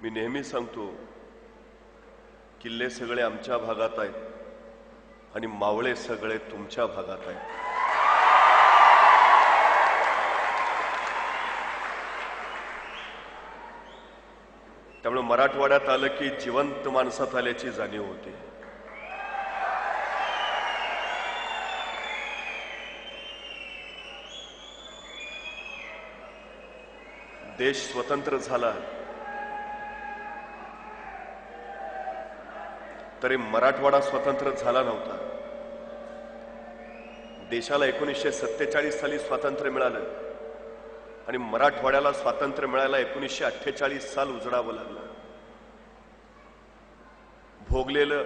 मी नेहमी सांगतो, किल्ले सगळे आमच्या भागात आहेत आणि मावळे सगळे तुमच्या भागात आहेत. त्यामुळे मराठवाड्यात आलं की जिवंत माणसात आल्याची जाणीव होते. देश स्वतंत्र झाला तरी मराठवाडा स्वतंत्र झाला नव्हता. देशाला 1947 साली स्वातंत्र्य मिळालं आणि मराठवाड्याला स्वातंत्र्य मिळायला 1948 साल उजडावं लागलं. भोगलेलं,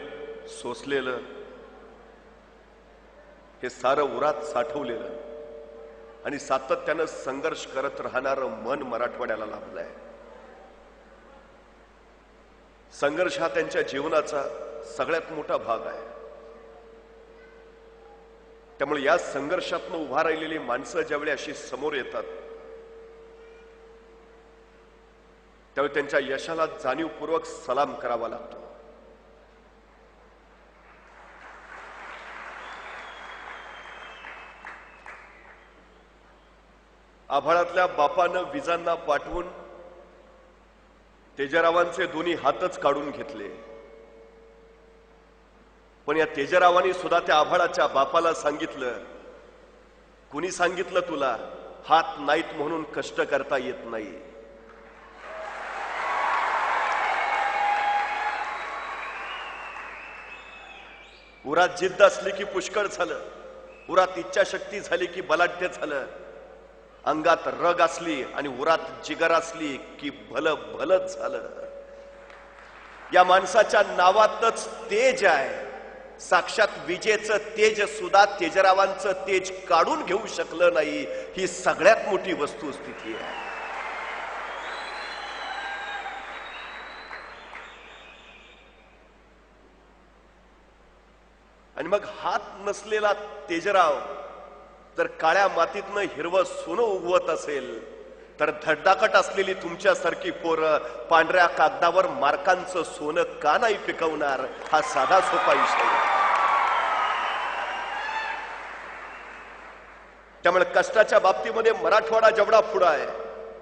सोसलेलं हे सारं उरात साठवलेलं आणि सातत्यानं संघर्ष करत राहणारं मन मराठवाड्याला लाभलंय. संघर्ष हा त्यांच्या जीवनाचा सगळ्यात मोठा भाग आहे. त्यामुळे या संघर्षातून उभा राहिलेली माणसं ज्यावेळी अशी समोर येतात त्यावेळी त्यांच्या यशाला जाणीवपूर्वक सलाम करावा लागतो. आभाळातल्या बापानं विजांना पाठवून तेजरावांचे दोन्ही हातच काढून घेतले, पण या तेजरावांनी सुद्धा त्या आभाळाच्या बापाला सांगितलं, कुणी सांगितलं तुला हात नाहीत म्हणून कष्ट करता येत नाही. उरात जिद्द असली की पुष्कळ झालं, उरात इच्छाशक्ती झाली की बलाढ्य झालं, अंगात रग असली आणि उरात जिगर असली की भलं भलंच झालं. या माणसाच्या नावातच तेज आहे. साक्षात विजेचं तेज सुद्धा तेजरावांचं तेज काढून घेऊ शकलं नाही. ही सगळ्यात मोठी वस्तुस्थिती आहे. आणि मग हात नसलेला तेजराव जर काळ्या मातीतनं हिरवं सोनं उगवत असेल तर धडधाकट असलेली तुमच्यासारखी पोरं पांढऱ्या कागदावर मार्कांचं सोनं का नाही पिकवणार? हा साधा सोपा विषय आहे. त्यामुळे कष्टाच्या बाबतीमध्ये मराठवाडा जेवढा पुढे आहे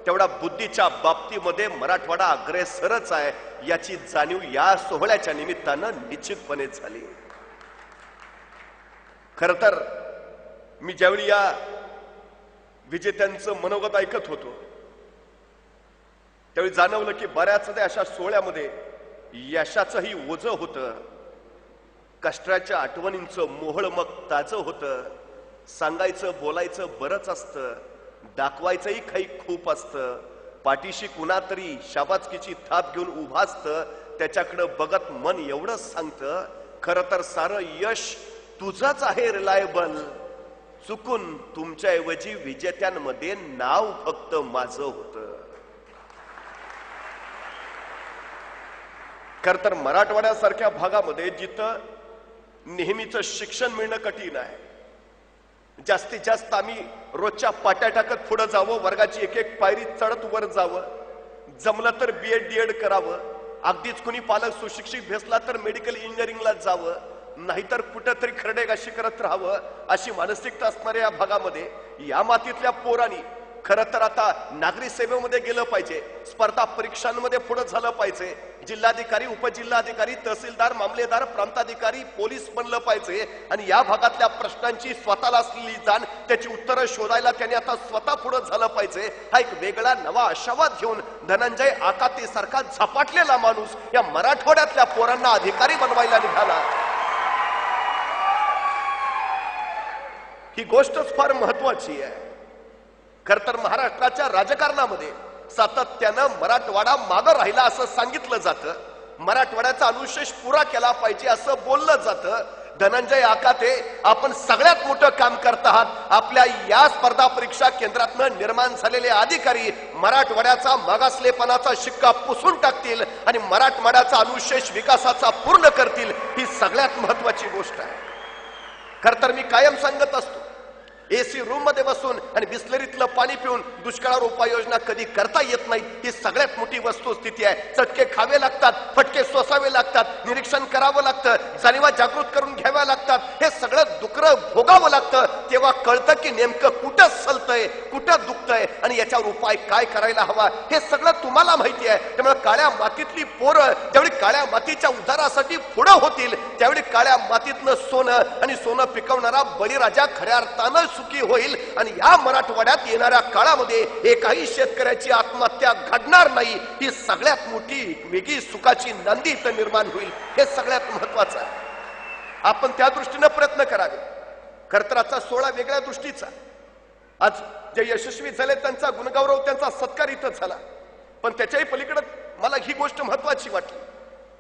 तेवढा बुद्धीच्या बाबतीमध्ये मराठवाडा अग्रेसरच आहे. याची जाणीव या सोहळ्याच्या निमित्तानं निश्चितपणे झाली. खर तर मी ज्यावेळी या विजेत्यांचं मनोगत ऐकत होतो त्यावेळी जाणवलं की बऱ्याच अशा सोहळ्यामध्ये यशाचंही ओझं होतं, कष्टाच्या आठवणींचं मोहळ मग ताजं होतं. सांगायचं बोलायचं बरंच असतं, दाखवायचंही काही खूप असतं. पाठीशी कुणातरी शाबासकीची थाप घेऊन उभा असतं, त्याच्याकडं बघत मन एवढंच सांगतं, खरं तर सारं यश तुझंच आहे रिलायबल. चुकून तुमच्या ऐवजी विजेत्यांमध्ये नाव फक्त माझं होतं. खरं तर मराठवाड्यासारख्या भागामध्ये जिथं नेहमीच शिक्षण मिळणं कठीण आहे, जास्तीत जास्त आम्ही रोजच्या पाट्या टाकत पुढे जावं, वर्गाची एक एक पायरी चढत वर जावं, जमलं तर BEd DEd करावं, अगदीच कुणी पालक सुशिक्षित भेसला तर मेडिकल इंजिनिअरिंगला जावं, नाहीतर कुठेतरी खरडेगाशी करत राहावं, अशी मानसिकता असणाऱ्या या भागामध्ये या मातीतल्या पोरांनी खरं तर आता नागरी सेवेमध्ये गेलं पाहिजे, स्पर्धा परीक्षांमध्ये पुढे झालं पाहिजे, जिल्हाधिकारी, उपजिल्हाधिकारी, तहसीलदार, मामलेदार, प्रांताधिकारी, पोलीस बनलं पाहिजे. आणि या भागातल्या प्रश्नांची स्वतःला असलेली जाण, त्याची उत्तरं शोधायला त्यांनी आता स्वतः पुढे झालं पाहिजे. हा एक वेगळा नवा आशावाद घेऊन धनंजय आकाते सारखा झपाटलेला माणूस या मराठवाड्यातल्या पोरांना अधिकारी बनवायला निघाला. ही गोष्टच फार महत्वाची आहे. खर तर महाराष्ट्राच्या राजकारणामध्ये सातत्यानं मराठवाडा मागं राहिला असं सांगितलं जातं, मराठवाड्याचा अनुशेष पुरा केला पाहिजे असं बोललं जातं. धनंजय आकाते, आपण सगळ्यात मोठं काम करत आहात. आपल्या या स्पर्धा परीक्षा केंद्रातनं निर्माण झालेले अधिकारी मराठवाड्याचा मागासलेपणाचा शिक्का पुसून टाकतील आणि मराठवाड्याचा अनुशेष विकासाचा पूर्ण करतील. ही सगळ्यात महत्वाची गोष्ट आहे. खर तर मी कायम सांगत असतो, एसी रूम मध्ये बसून आणि बिस्लरीतलं पाणी पिऊन दुष्काळावर उपाययोजना कधी करता येत नाही, ही सगळ्यात मोठी वस्तुस्थिती आहे. चटके खावे लागतात, फटके सोसावे लागतात, निरीक्षण करावं लागतं, जाणीवा जागृत करून घ्याव्या लागतात, हे सगळं दुःख भोगावं लागतं. तेव्हा कळतं की नेमकं कुठं सलतंय, कुठं दुखतंय आणि याच्यावर उपाय काय करायला हवा हे सगळं तुम्हाला माहिती आहे. त्यामुळे काळ्या मातीतली पोरं ज्यावेळी काळ्या मातीच्या उद्धारासाठी पुढं होतील, त्यावेळी काळ्या मातीतलं सोनं आणि सोनं पिकवणारा बळीराजा खऱ्या अर्थानं सुखी होईल. आणि या मराठवाड्यात येणाऱ्या काळामध्ये एकाही शेतकऱ्याची आत्महत्या घडणार नाही, ही सगळ्यात मोठी वेगळी सुखाची नांदी इथं निर्माण होईल. हे सगळ्यात महत्वाचं आहे. आपण त्या दृष्टीनं प्रयत्न करावे. खरतराचा सोहळा वेगळ्या दृष्टीचा. आज जे यशस्वी झाले त्यांचा गुणगौरव, त्यांचा सत्कार इथं झाला. पण त्याच्याही पलीकडे मला ही गोष्ट महत्वाची वाटली.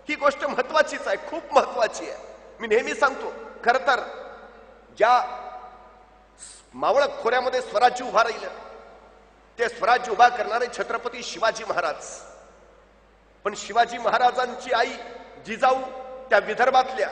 ही गोष्ट महत्वाचीच आहे, खूप महत्वाची आहे. मी नेहमी सांगतो, खर तर ज्या मावळ खोऱ्यामध्ये स्वराज्य उभा राहिलं, ते स्वराज्य उभा करणारे छत्रपती शिवाजी महाराज. पण शिवाजी महाराजांची आई जिजाऊ त्या विदर्भातल्या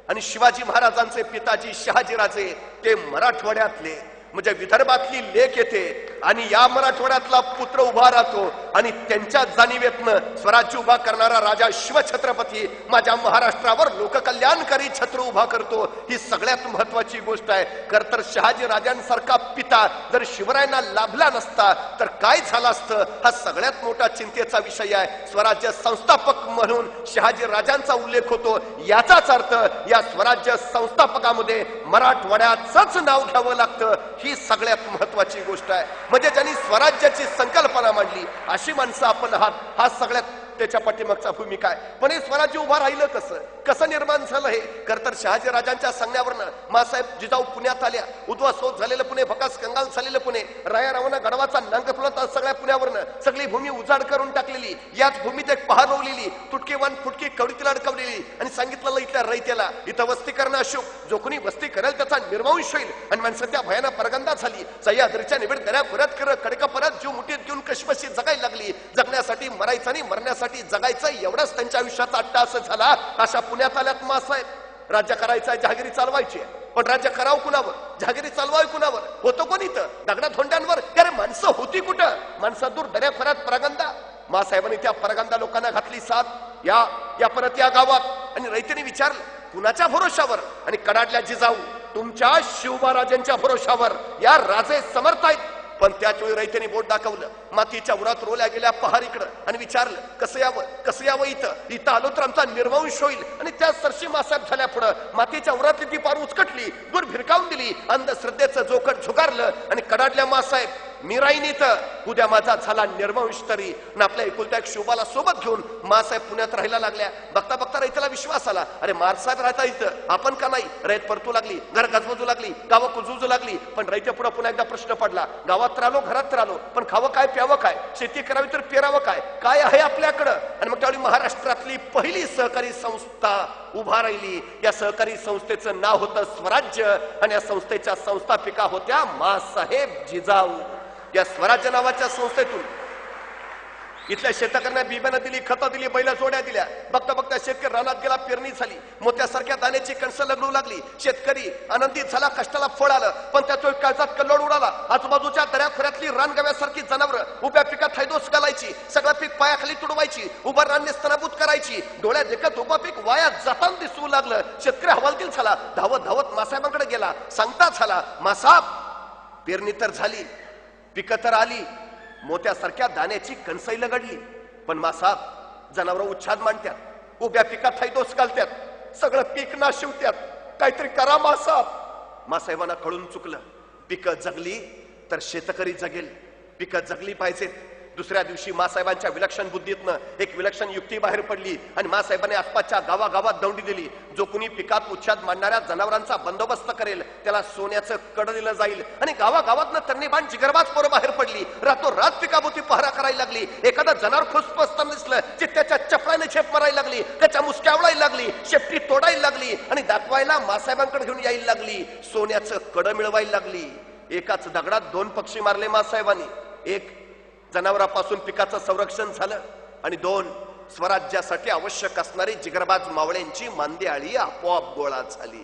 आणि शिवाजी महाराजांचे पिताजी शहाजीराजे ते मराठवाड्यातले, म्हणजे विदर्भातली लेक येते आणि या मराठवाड्यातला पुत्र उभा राहतो आणि त्यांच्या जाणीवेतनं स्वराज्य उभा करणारा राजा शिवछत्रपती माझ्या महाराष्ट्रावर लोककल्याणकारी छत्र उभा करतो. ही सगळ्यात महत्वाची गोष्ट आहे. खर तर शहाजी राजांसारखा पिता जर शिवरायांना लाभला नसता तर काय झालं असतं, हा सगळ्यात मोठा चिंतेचा विषय आहे. स्वराज्य संस्थापक म्हणून शहाजी राजांचा उल्लेख होतो. याचाच अर्थ या स्वराज्य संस्थापकामध्ये मराठवाड्याचंच नाव घ्यावं लागतं. ही सगळ्यात महत्वाची गोष्ट आहे. म्हणजे ज्यांनी स्वराज्याची संकल्पना मांडली अशी माणसं आपण आहात. हा सगळ्यात त्याच्या पाठीमागचा भूमिका आहे. पण हे स्वराज्य उभा राहिलं कसं, कसं निर्माण झालं हे? खर तर शहाजी राजांच्या सांगण्यावरनं मासाहेब जिजाऊ पुण्यात आल्या, उद्ध्वस्त झालेलं पुणे, भकास कंगाल झालेलं पुणे, राया रावणं गडवाचा नांग फुलत सगळ्या पुण्यावरनं सगळी भूमी उजाड करून टाकलेली, याच भूमीत एक पहार रोवलेली, तुटकेवान फुटकी कवडीतील अडकवलेली आणि सांगितलं इथल्या रयतेला इथं वस्ती करणं अशोक, जो कोणी वस्ती करेल त्याचा निर्वंश होईल. आणि माणसं त्या भयाना परगंदा झाली. सह्याद्रीच्या निबिड दऱ्या परत कडका परत जीव मुठीत घेऊन कशीबशी जगायला लागली. जगण्यासाठी मरायचं आणि मरण्यासाठी जगायचं, एवढाच त्यांच्या आयुष्याचा अट्टाहास झाला. अशा पुण्यात आल्यात मासाहेब. राज्य करायचं, जहागिरी चालवायची, पण राज्य करावं कुणावर, जहागिरी चालवावी कुणावर? होतो कोण इथं? दगडा धोंड्यांवर. अरे माणसं होती कुठं? माणसं दूर दऱ्या फरात परगंदा. मासाहेबांनी त्या परगंदा लोकांना घातली साथ. या परत या गावात आणि रयतेने विचारलं कुणाच्या भरोशावर? आणि कडाडल्या जिजाऊ तुमच्या शिवबाराजांच्या भरोशावर. या राजे समर्थ आहेत. पण त्याच वेळी रयतेने बोट दाखवलं मातीच्या उरात रोल्या गेल्या पहारीकडं आणि विचारलं कसं यावं इथं आलो तर आमचा निर्वंश होईल. आणि त्या सरशी मासाहेब झाल्या पुढं मातीच्या उरातली ती पार उचकटली, दूर भिरकावून दिली, अंधश्रद्धेचं जोखड झुगारलं आणि कडाडल्या मासाहेब मी राहीन इथं, उद्या माझा झाला निर्वंश तरी. आणि आपल्या एकुलत्या एक शिवबाला सोबत घेऊन मासाहेब पुण्यात राहायला लागल्या. बघता बघता रयतेला विश्वास आला, अरे मारसाहेब राहता इथं, आपण का नाही? रयत परतू लागली, घर गजबजू लागली, गावं कुजूजू लागली. पण रयते पुढे पुन्हा एकदा प्रश्न पडला, गावात राहिलो, घरात राहिलो, पण खावं काय, प्यावं काय, शेती करावी तर पेरावं काय, काय आहे आपल्याकडं? आणि मग त्यावेळी महाराष्ट्रातली पहिली सहकारी संस्था उभा राहिली. या सहकारी संस्थेचं नाव होतं स्वराज्य आणि या संस्थेच्या संस्थापिका होत्या मासाहेब जिजाऊ. या स्वराज्य नावाच्या संस्थेतून इथल्या शेतकऱ्यांना बियाणं दिली, खतं दिली, बैला जोड्या दिल्या. बघता बघता शेतकरी रानात गेला, पेरणी झाली, मोत्यासारख्या दाण्याची कणसं लगडू लागली. शेतकरी आनंदित झाला, कष्टाला फळ आलं. पण त्याच्या काळजात कल्लोळ उडाला. आजूबाजूच्या दऱ्याखोऱ्यातली रानगव्यासारखी जनावरं उभ्या पिकात हैदोस घालायची, सगळं पीक पायाखाली तुडवायची, उभं रान स्तनाभूत करायची. डोळ्यात देखत उभं पीक वाया जाताना दिसू लागलं. शेतकरी हवालदिल झाला, धावत धावत मासाहेबांकडे गेला. सांगता झाला, मासाहेब पेरणी तर झाली, पिकं तर आली, मोत्यासारख्या दाण्याची कणसई लगडली, पण मासाहेब जनावरं उच्छाद मांडतात, उभ्या पिकात हैदोस घालतात, सगळं पीक नाशिवत्यात, काहीतरी करा मासाहेब. मासाहेबांना कळून चुकलं. पिकं जगली तर शेतकरी जगेल, पिकं जगली पाहिजेत. दुसऱ्या दिवशी मासाहेबांच्या विलक्षण बुद्धीतनं एक विलक्षण युक्ती बाहेर पडली आणि मासाहेबांनी आसपासच्या गावागावात दौंडी दिली. जो कुणी पिकात उच्छाद मांडणाऱ्या जनावरांचा बंदोबस्त करेल त्याला सोन्याचं कड दिलं जाईल. आणि गावागावातनं तरणीबाण जिगरबाज पोरं बाहेर पडली. रातोरात पिकाभोवती पहरा करायला लागली. एखादं जनावर खुसपसताना दिसलं चित्त्याच्या चपळाने झेप मारायला लागली, त्याच्या मुसक्या आवळायला लागली, शेपटी तोडायला लागली आणि दाखवायला मासाहेबांकडे घेऊन यायला लागली. सोन्याचं कड मिळवायला लागली. एकाच दगडात दोन पक्षी मारले मासाहेबांनी. एक जनावरांपासून पिकाचं संरक्षण झालं आणि दोन स्वराज्यासाठी आवश्यक असणारी जिगरबाज मावळ्यांची मांदियाळी आपोआप गोळा झाली.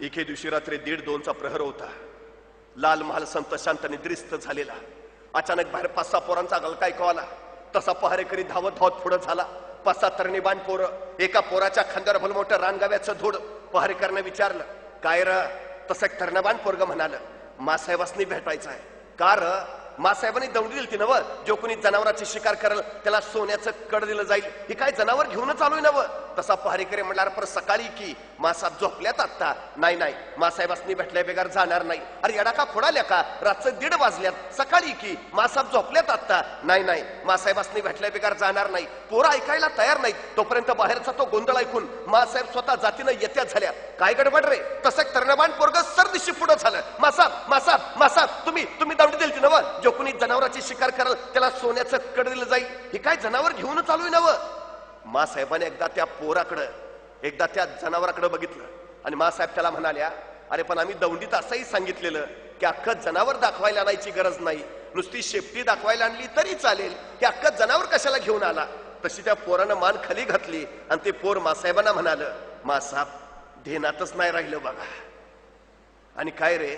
एके दिवशी रात्री 1:30-2चा प्रहर होता. लाल महाल संत शांत निद्रिस्त झालेला. अचानक बाहेर 5-6 पोरांचा गलका ऐकू आला. तसा पहारेकरी धावत धावत पुढे झाला. 5-6 तरणीबाण पोरं. एका पोराच्या खांद्यावर भलमोठं रानगाव्याचं धूड. पहारेकरने विचारलं, काय र? तसं एक तरणबाण पोरग म्हणाल, मासाहेबांनी भेटायचं आहे. का र? मासाहेबांनी दौंडी दिली ती नव, जो कोणी जनावराची शिकार करेल त्याला सोन्याचं कड दिलं जाईल. ही काय जनावर घेऊनच आलोय नव? तसा पहारेकरी म्हणणार, पर सकाळी की मासाहेब झोपल्यात आता. नाही नाही, मासाहेबांनी भेटल्या बेगार जाणार नाही. अरे येडा का फोडाल्या का? रातचं 1:30 वाजल्यात. सकाळी की मासाहेब झोपल्यात आता. नाही नाही, मासाहेबांनी भेटल्या बेगार जाणार नाही. पोरं ऐकायला तयार नाहीत. तोपर्यंत बाहेरचा तो गोंधळ ऐकून मासाहेब स्वतः जातीनं येत्या झाल्या. काय गडबड रे? तसं एक तरणबाण पोरग सरदिशी पुढं झालं. मासाहेब मासाहेब मासाहेब, तुम्ही दावडी दिली ती नव, जो कोणी जनावराची शिकार करेल त्याला सोन्याचं कड दिलं जाईल. हे काय जनावर घेऊनच आलोय नव? मासाहेबाने एकदा त्या पोराकडं, एकदा त्या जनावराकडे बघितलं आणि मासाहेब त्याला म्हणाल्या, अरे पण आम्ही दौंडीत असंही सांगितलेलं की अख्खं जनावर दाखवायला आणायची गरज नाही, नुसती शेपटी दाखवायला आणली तरी चालेल. की अख्खं जनावर कशाला घेऊन आला? तशी त्या पोरानं मान खाली घातली आणि ते पोर मासाहेबांना म्हणालं, मासाहेब ध्येनातच नाही राहिलं बघा. आणि काय रे,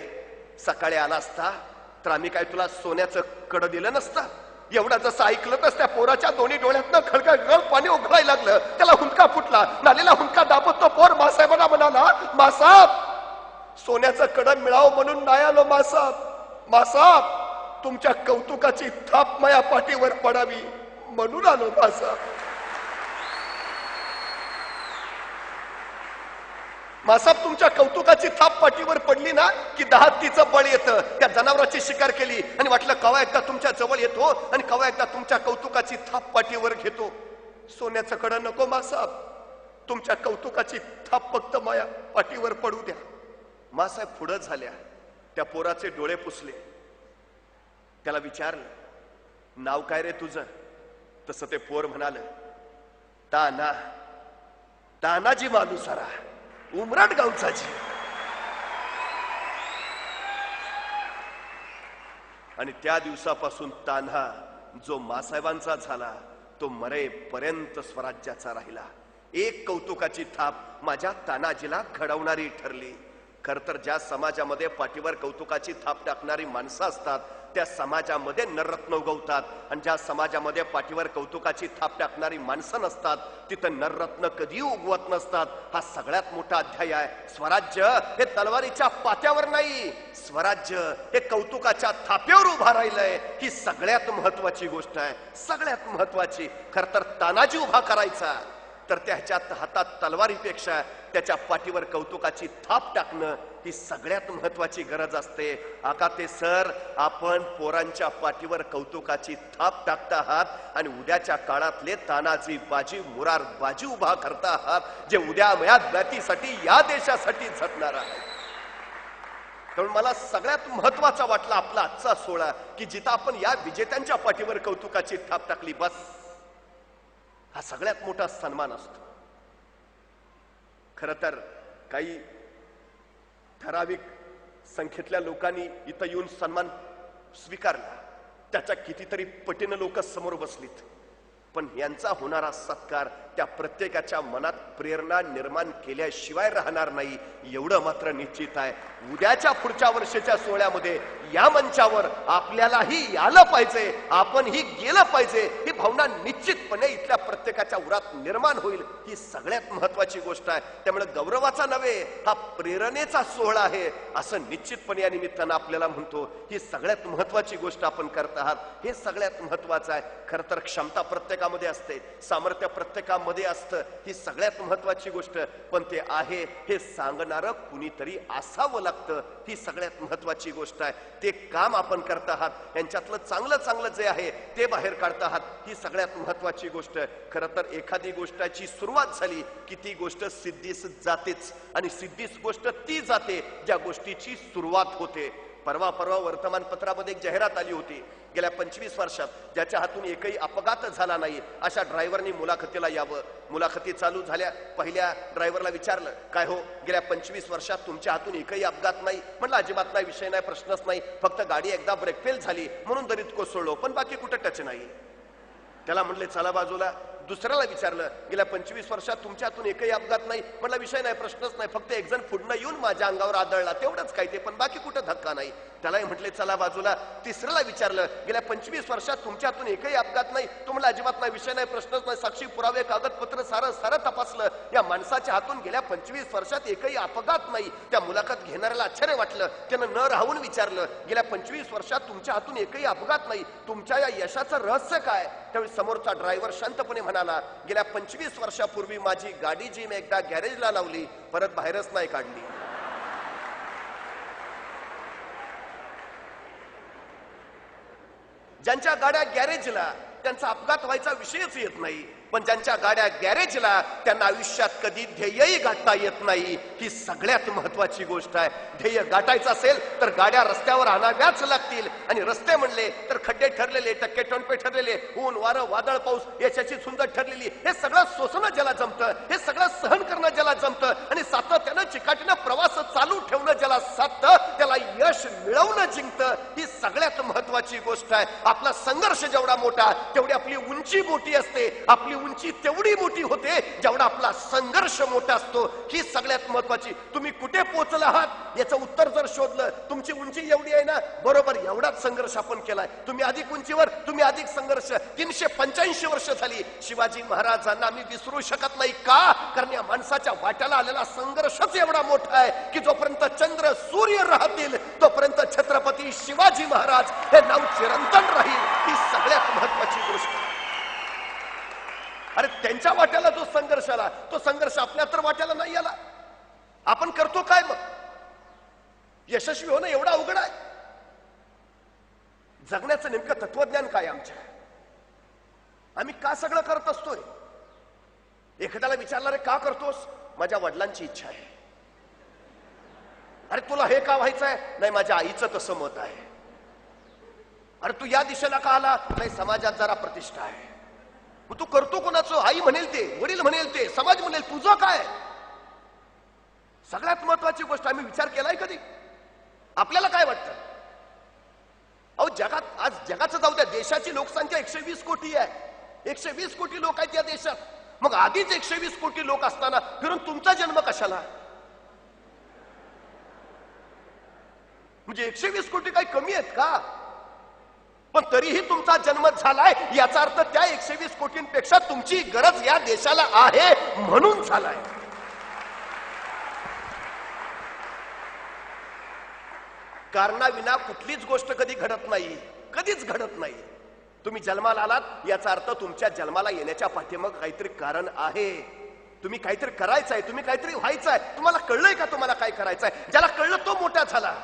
सकाळी आला असता तर आम्ही काय तुला सोन्याचं कड दिलं नसतं? एवढा जसं ऐकलं तस त्या पोराच्या दोन्ही डोळ्यातनं खळखळ पाणी उघडायला लागलं. त्याला हुंदका फुटला. नालेला हुंदका दाबत तो पोर मासाहेबांना म्हणाला, मासाहेब सोन्याचं कडं मिळावं म्हणून नाही आलो मासाहेब. मासाहेब तुमच्या कौतुकाची थाप माया पाठीवर पडावी म्हणून आलो मासाहेब. मासाहेब तुमच्या कौतुकाची थाप पाठीवर पडली ना की 10 तिचं बळ येतं. त्या जनावराची शिकार केली आणि वाटलं कवा एकदा तुमच्या जवळ येतो आणि कवा एकदा तुमच्या कौतुकाची थाप पाठीवर घेतो. सोन्याचं कडं नको मासाहेब, तुमच्या कौतुकाची थाप फक्त माया पाठीवर पडू द्या. मासाहेब पुढं झाल्या. त्या पोराचे डोळे पुसले. त्याला विचारलं, नाव काय रे तुझं? तसं ते पोर म्हणाल, ताना. तानाजी मालुसरा, उमराट गावचा जी. आणि त्या दिवसापासून तान्हा जो मासाहेबांचा झाला तो मरेपर्यंत स्वराज्याचा राहिला. एक कौतुकाची थाप माझ्या तानाजीला घडवणारी ठरली. खर तर ज्या समाजामध्ये पाठीवर कौतुकाची थाप टाकणारी माणसं असतात त्या समाजामध्ये नररत्न उगवतात. आणि ज्या समाजामध्ये पाठीवर कौतुकाची थाप टाकणारी माणसं नसतात तिथं नररत्न कधी उगवत नसतात. हा सगळ्यात मोठा अध्याय आहे. स्वराज्य हे तलवारीच्या पात्यावर नाही, स्वराज्य हे कौतुकाच्या थाप्यावर उभा राहिलंय. ही सगळ्यात महत्वाची गोष्ट आहे, सगळ्यात महत्वाची. खर तर तानाजी उभा करायचा तर त्याच्यात हातात तलवारीपेक्षा त्याच्या पाठीवर कौतुकाची थाप टाकणं ही सगळ्यात महत्वाची गरज असते. आकाते सर, आपण पोरांच्या पाठीवर कौतुकाची थाप टाकता आहात आणि उद्याच्या काळातले तानाजी बाजी मुरार बाजी उभा करता आहात, जे उद्या मयात जातीसाठी या देशासाठी झटणार आहे. म्हणून मला सगळ्यात महत्वाचा वाटला आपला आजचा सोहळा की जिथं आपण या विजेत्यांच्या पाठीवर कौतुकाची थाप टाकली, बस हा सगळ्यात मोठा सन्मान असतो. खर तर काही ठराविक संख्येतल्या लोकांनी इथं येऊन सन्मान स्वीकारला, त्याच्या कितीतरी पटीनं लोक समोर बसलीत. पण यांचा होणारा सत्कार त्या प्रत्येकाच्या मनात प्रेरणा निर्माण केल्याशिवाय राहणार नाही एवढं मात्र निश्चित आहे. उद्याच्या पुढच्या वर्षाच्या सोहळ्यामध्ये या मंचावर आपल्यालाही आलं पाहिजे, आपणही गेलं पाहिजे, ही भावना निश्चितपणे इथल्या प्रत्येकाच्या उरात निर्माण होईल. ही सगळ्यात महत्वाची गोष्ट आहे. त्यामुळे गौरवाचा नव्हे, हा प्रेरणेचा सोहळा आहे असं निश्चितपणे या निमित्तानं आपल्याला म्हणतो. ही सगळ्यात महत्वाची गोष्ट आपण करत आहात, हे सगळ्यात महत्वाचं आहे. खरं तर क्षमता प्रत्येकामध्ये असते, सामर्थ्य प्रत्येकामध्ये असतं, ही सगळ्यात महत्वाची गोष्ट. पण ते आहे हे सांगणारं कुणीतरी असावं लागतं, ही सगळ्यात महत्वाची गोष्ट आहे. ते काम आपण करत आहात, यांच्यातलं चांगलं चांगलं जे आहे ते बाहेर काढत आहात, ही सगळ्यात महत्वाची गोष्ट. खरं तर एखादी गोष्टाची सुरुवात झाली की ती गोष्ट सिद्धीस जातेच, आणि सिद्धीस गोष्ट ती जाते ज्या गोष्टीची सुरुवात होते. परवा वर्तमानपत्रामध्ये एक जाहिरात आली होती. गेल्या 25 वर्षात ज्याच्या हातून एकही अपघात झाला नाही अशा ड्रायव्हरनी मुलाखतीला यावं. मुलाखती चालू झाल्या. पहिल्या ड्रायव्हरला विचारलं, काय हो गेल्या 25 वर्षात तुमच्या हातून एकही अपघात नाही? म्हणलं अजिबात नाही, विषय नाही, प्रश्नच नाही, फक्त गाडी एकदा ब्रेक फेल झाली म्हणून दरीत कोसळलो, पण बाकी कुठं टच नाही. त्याला म्हणले चला बाजूला, दुसऱ्याला विचारलं, गेल्या 25 वर्षात तुमच्या हातून एकही अपघात नाही. म्हटलं विषय नाही, प्रश्नच नाही, फक्त एक जण पुढनं येऊन माझ्या अंगावर आदळला तेवढंच काय ते, पण बाकी कुठं धक्का नाही. त्यालाही म्हटले चला बाजूला. तिसऱ्याला विचारलं, गेल्या 25 वर्षात तुमच्या हातून एकही अपघात नाही. तो म्हणला अजिबात नाही, विषय नाही, प्रश्नच नाही, साक्षी पुरावे कागदपत्र सारं तपासलं. या माणसाच्या हातून गेल्या 25 वर्षात एकही अपघात नाही. त्या मुलाखत घेणाऱ्याला आश्चर्य वाटलं. त्यानं न राहून विचारलं, गेल्या 25 वर्षात तुमच्या हातून एकही अपघात नाही, तुमच्या या यशाचं रहस्य काय? त्यावेळी समोरचा ड्रायव्हर शांतपणे म्हणाला, गेल्या 25 वर्षापूर्वी माझी गाडी जी मी एकदा गॅरेजला लावली, परत बाहेरच नाही काढली. ज्यांच्या गाड्या गॅरेजला, त्यांचा अपघात व्हायचा विषयच येत नाही. पण ज्यांच्या गाड्या गॅरेजला, त्यांना आयुष्यात कधी ध्येयही गाठता येत नाही. ही सगळ्यात महत्वाची गोष्ट आहे. ध्येय गाठायचं असेल तर गाड्या रस्त्यावर आणाव्याच लागतील. आणि रस्ते म्हणले तर खड्डे ठरलेले, टक्के टोणपे ठरलेले, ऊन वारं वादळ पाऊस याच्याची झुंज ठरलेली. हे सगळं सोसणं ज्याला जमतं, हे सगळं सहन करणं ज्याला जमतं आणि सातत्यानं चिकाटीनं प्रवास चालू ठेवणं ज्याला साधतं, त्याला यश मिळवणं जिंकतं. ही सगळ्यात महत्वाची गोष्ट आहे. आपला संघर्ष जेवढा मोठा तेवढी आपली उंची मोठी असते. आपली उंची तेवढी मोठी होते जेवढा आपला संघर्ष मोठा असतो. ही सगळ्यात महत्वाची. तुम्ही कुठे पोहोचला आहात याचं उत्तर जर शोधलं, तुमची उंची एवढी आहे ना, बरोबर एवढाच संघर्ष आपण केलाय. तुम्ही अधिक उंचीवर, तुम्ही अधिक संघर्ष. 385 वर्ष झाली. शिवाजी महाराजांना आम्ही विसरू शकत नाही. का? कारण या माणसाच्या वाट्याला आलेला संघर्षच एवढा मोठा आहे की जोपर्यंत चंद्र सूर्य राहतील तोपर्यंत छत्रपती शिवाजी महाराज हे नाव चिरंतन राहील. ही सगळ्यात महत्वाची गोष्ट. अरे त्यांच्या वाट्याला जो संघर्ष आला, तो संघर्ष आपल्या तर वाट्याला नाही आला. आपण करतो काय मग? यशस्वी होणं एवढं अवघड आहे. जगण्याचं नेमकं तत्वज्ञान काय आमच्या? आम्ही का सगळं करत असतोय? एखाद्याला विचारलं, रे का करतोस? माझ्या वडिलांची इच्छा आहे. अरे तुला हे का व्हायचं आहे? नाही, माझ्या आईचं तसं मत आहे. अरे तू या दिशेला का आला? नाही, समाजात जरा प्रतिष्ठा आहे. मग तू करतो कोणाचं? आई म्हणेल ते, वडील म्हणेल ते, समाज म्हणेल. तुझं काय? सगळ्यात महत्वाची गोष्ट, आम्ही विचार केलाय कधी? आपल्याला काय वाटतं? अहो जगात, आज जगाचं जाऊ द्या, देशाची लोकसंख्या 120 कोटी आहे. 120 कोटी लोक आहेत या देशात. मग आधीच 120 कोटी लोक असताना फिरून तुमचा जन्म कशाला? म्हणजे 120 कोटी काही कमी आहेत का? पण तरीही तुमचा जन्म झालाय याचा अर्थ त्या 120 कोटींपेक्षा तुमची गरज या देशाला आहे म्हणून झालाय. कारणाविना कुठलीच गोष्ट कधी घडत नाही, कधीच घडत नाही. तुम्ही जन्माला आलात याचा अर्थ तुमच्या जन्माला येण्याच्या पाठीमागे काहीतरी कारण आहे. तुम्ही काहीतरी करायचंय, तुम्ही काहीतरी व्हायचंय. तुम्हाला कळलंय का तुम्हाला काय करायचंय? ज्याला कळलं तो मोठा झाला.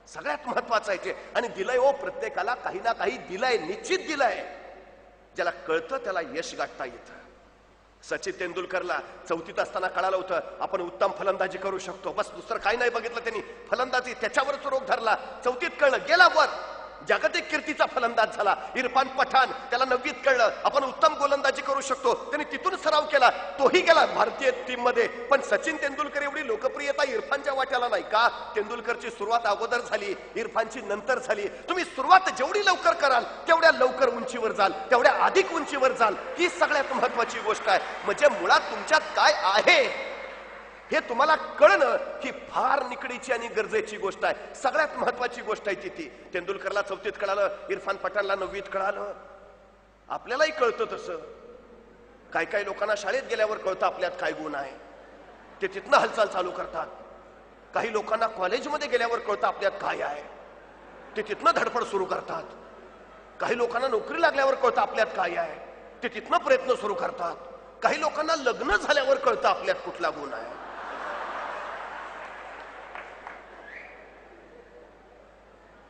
सगळ्यात महत्वाचं आहे ते. आणि दिलंय हो, प्रत्येकाला काही ना काही दिलंय, निश्चित दिलंय. ज्याला कळतं त्याला यश गाठता येतं. सचिन तेंडुलकरला 4थीत असताना कळालं होतं आपण उत्तम फलंदाजी करू शकतो. बस दुसरं काही नाही बघितलं त्यांनी, फलंदाजी त्याच्यावरच रोग धरला. 4थीत कळलं, गेला वर, जागतिक कीर्तीचा फलंदाज झाला. इरफान पठाण, त्याला 9वीत कळलं आपण उत्तम गोलंदाजी करू शकतो. त्यांनी तिथून सराव केला, तोही गेला भारतीय टीम मध्ये. पण सचिन तेंडुलकर एवढी लोकप्रियता इरफानच्या वाट्याला नाही का? तेंडुलकरची सुरुवात अगोदर झाली, इरफानची नंतर झाली. तुम्ही सुरुवात जेवढी लवकर कराल तेवढ्या लवकर उंचीवर जाल, तेवढ्या अधिक उंचीवर जाल. ही सगळ्यात महत्वाची गोष्ट आहे. म्हणजे मुळात तुमच्यात काय आहे हे तुम्हाला कळणं ही फार निकडीची आणि गरजेची गोष्ट आहे. सगळ्यात महत्वाची गोष्ट आहे ती. तेंडुलकरला 4थीत कळालं, इरफान पठाणला 9वीत कळालं. आपल्यालाही कळतं तसं. काही काही लोकांना शाळेत गेल्यावर कळतं आपल्यात काय गुण आहे, ते तिथनं हालचाल चालू करतात. काही लोकांना कॉलेजमध्ये गेल्यावर कळतं आपल्यात काय आहे, ते तिथनं धडपड सुरू करतात. काही लोकांना नोकरी लागल्यावर कळतं आपल्यात काय आहे, ते तिथनं प्रयत्न सुरू करतात. काही लोकांना लग्न झाल्यावर कळतं आपल्यात कुठला गुण आहे.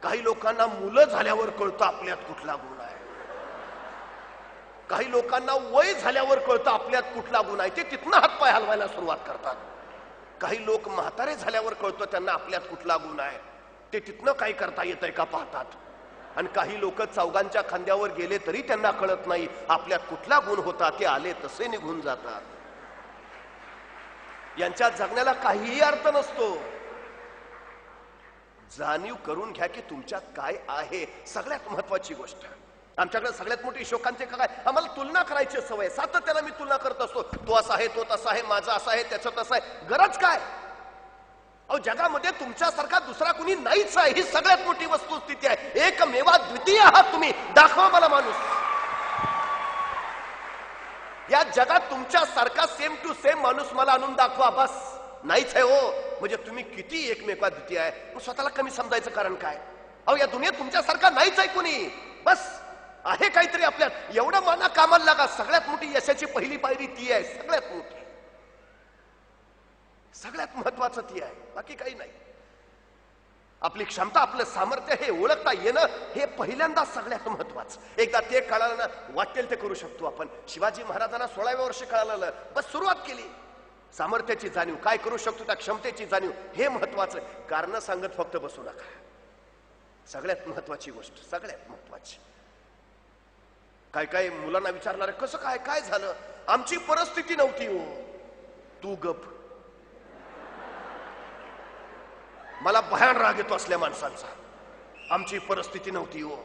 काही लोकांना मुलं झाल्यावर कळतं आपल्यात कुठला गुण आहे. काही लोकांना वय झाल्यावर कळतं आपल्यात कुठला गुण आहे, ते तिथनं हातपाय हलवायला सुरुवात करतात. काही लोक म्हातारे झाल्यावर कळतं त्यांना आपल्यात कुठला गुण आहे, ते तिथनं काय करता येतंय का पाहतात. आणि काही लोक चौघांच्या खांद्यावर गेले तरी त्यांना कळत नाही आपल्यात कुठला गुण होता, ते आले तसे निघून जातात. यांच्या जगण्याला काहीही अर्थ नसतो. जाणीव करून घ्या की तुमच्यात काय आहे. सगळ्यात महत्वाची गोष्ट आमच्याकडे सगळ्यात मोठी शोकांतिका काय, आम्हाला तुलना करायची सवय, सातत्याने मी तुलना करत असतो, तो असा आहे, तो तसा आहे, माझा असा आहे, त्याचं तसं आहे. गरज काय? अहो जगामध्ये तुमच्यासारखा दुसरा कुणी नाहीच आहे, ही सगळ्यात मोठी वस्तुस्थिती आहे. एकमेवा द्वितीय आहात तुम्ही, दाखवा मला माणूस. या जगात तुमच्यासारखा सेम टू सेम माणूस मला आणून दाखवा, बस. नाहीच आहे हो. म्हणजे तुम्ही किती एकमेवा द्वितीय आहे, मग स्वतःला कमी समजायचं कारण काय? अहो या दुनियेत तुमच्यासारखा नाहीच आहे कुणी, बस. आहे काहीतरी आपल्यात, एवढं माना कामाला लागा. सगळ्यात मोठी यशाची पहिली पायरी ती आहे, सगळ्यात मोठी, सगळ्यात महत्वाचं ती आहे, बाकी काही नाही. आपली क्षमता, आपलं सामर्थ्य हे ओळखता येणं हे पहिल्यांदा सगळ्यात महत्वाचं. एकदा ते कळालं ना, वाटेल ते करू शकतो आपण. शिवाजी महाराजांना 16व्या वर्षी कळालं, बस सुरुवात केली. सामर्थ्याची जाणीव, काय करू शकतो त्या क्षमतेची जाणीव, हे महत्वाचं. कारण सांगत फक्त बसू नका, सगळ्यात महत्वाची गोष्ट, सगळ्यात महत्वाची. काय काय मुलांना विचारणार, कसं काय, काय झालं? आमची परिस्थिती नव्हती हो. तू गप. मला भयान राग येतो असल्या माणसांचा. आमची परिस्थिती नव्हती हो.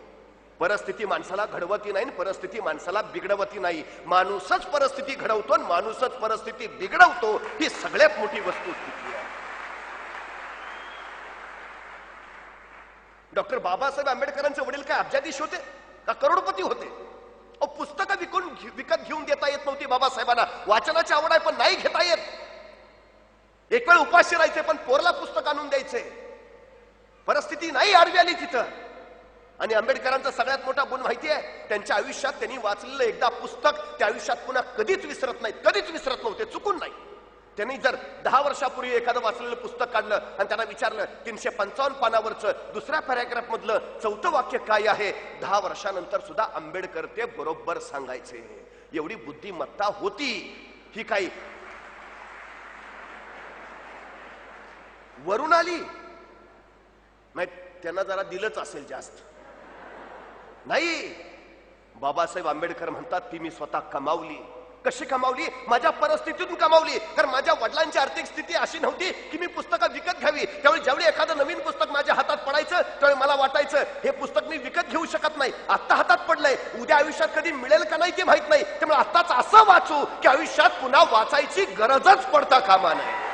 परिस्थिती माणसाला घडवती नाही, परिस्थिती माणसाला बिघडवती नाही. माणूसच परिस्थिती घडवतो आणि माणूसच परिस्थिती बिघडवतो, ही सगळ्यात मोठी वस्तुस्थिती आहे. डॉक्टर बाबासाहेब आंबेडकरांचे वडील काय अब्जाधीश होते का करोडपती होते? पुस्तकं विकत घेऊन देता येत नव्हती बाबासाहेबांना. वाचनाची आवड आहे पण नाही घेता येत. एक वेळ उपाशी राहायचे पण पोरला पुस्तक आणून द्यायचे. परिस्थिती नाही आडवी आली तिथं. आणि आंबेडकरांचा सगळ्यात मोठा गुण माहिती आहे, त्यांच्या आयुष्यात त्यांनी वाचलेलं एकदा पुस्तक त्या आयुष्यात पुन्हा कधीच विसरत नाहीत, कधीच विसरत नव्हते, चुकून नाही. त्यांनी जर 10 वर्षापूर्वी एखादं वाचलेलं पुस्तक काढलं आणि त्यांना विचारलं 355 पानावरचं दुसऱ्या पॅराग्राफ मधलं 4थं वाक्य काय आहे, 10 वर्षानंतर सुद्धा आंबेडकर ते बरोबर सांगायचे. एवढी बुद्धिमत्ता होती. ही काही वरून आली नाही, त्यांना जरा दिलंच असेल जास्त. नाही, बाबासाहेब आंबेडकर म्हणतात ती मी स्वतः कमावली. कशी कमावली? माझ्या परिस्थितीतून कमावली. कारण माझ्या वडिलांची आर्थिक स्थिती अशी नव्हती की मी पुस्तकं विकत घ्यावी. त्यावेळी ज्यावेळी एखादं नवीन पुस्तक माझ्या हातात पडायचं त्यावेळी मला वाटायचं हे पुस्तक मी विकत घेऊ शकत नाही, आता हातात पडलंय, उद्या आयुष्यात कधी मिळेल का नाही ते माहित नाही, त्यामुळे आताच असं वाचू की आयुष्यात पुन्हा वाचायची गरजच पडता कामा नये.